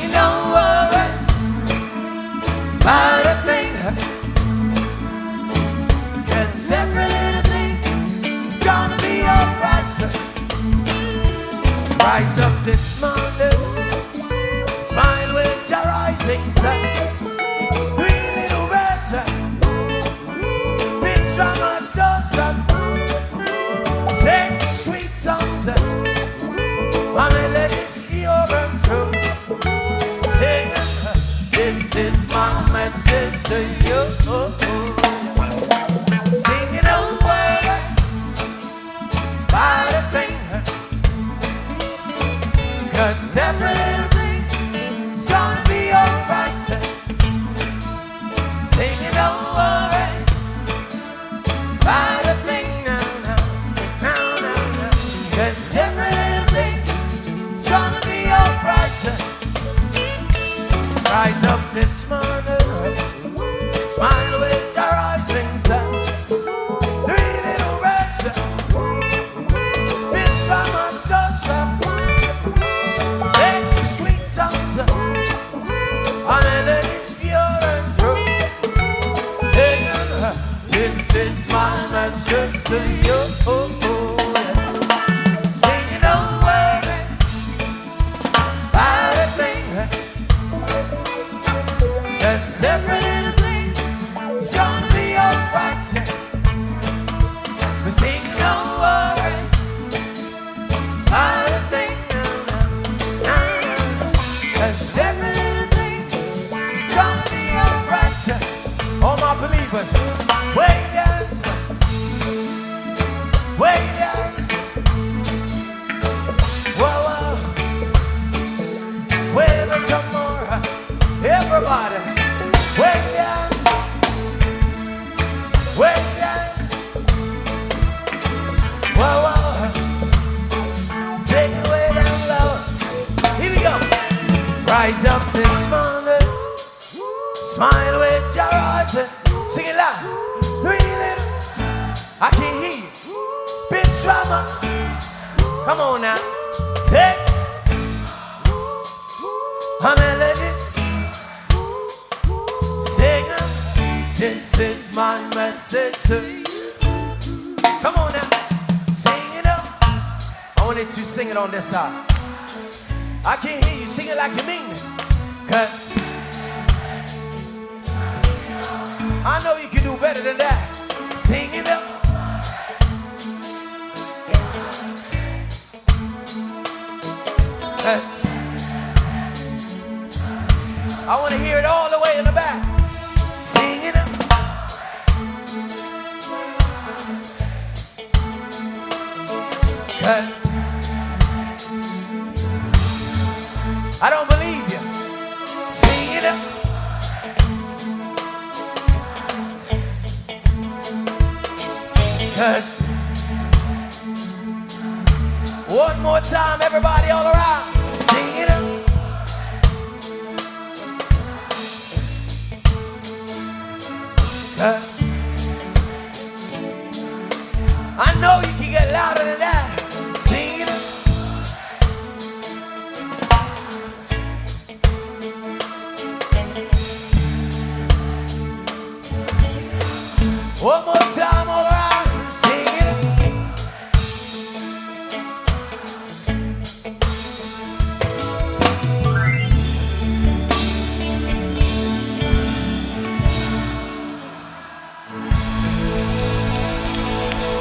Singing, don't worry about a thing, 'cause every little thing's gonna be alright, sir. Rise up this morning, smile with your rising sun. Three little birds, bits from a dozen, sing sweet songs, my melodies pure and true. Singing, this is my message to you. Singing, don't worry about a thing, 'cause every little thing's gonna be alright, sir. Singing, don't worry about a thing, no, 'cause every little thing's gonna be alright, sir. Rise up this morning, smile with your rising sun. Three little birds, bits from a dozen, sing sweet songs, our melodies pure and true. Singing, this is my message to you. Singing, don't worry about a thing, 'cause every little thing's gonna be alright, sir. We're singing, don't worry about a thing, 'cause every little thing's gonna be alright, sir. All my believers, way down, sir. Way down, sir. Whoa, whoa. Wave it some more, everybody. Way down, way down. Whoa, whoa. Take it way down low. Here we go. Rise up this morning, smile with your eyes, sing it loud. Three little, I can't hear you. Big drama, come on now. Say, a melody, sing it. This is my message to you. Come on now, sing it up. I want you to sing it on this side. I can't hear you, sing it like you mean it. 'Cause I know you can do better than that. Sing it up. I want to hear it all the way in the back. Sing it up. I don't believe you. Sing it up. One more time, everybody all around. Sing it up. I know you can get louder than that. Sing it up. One more time, all around.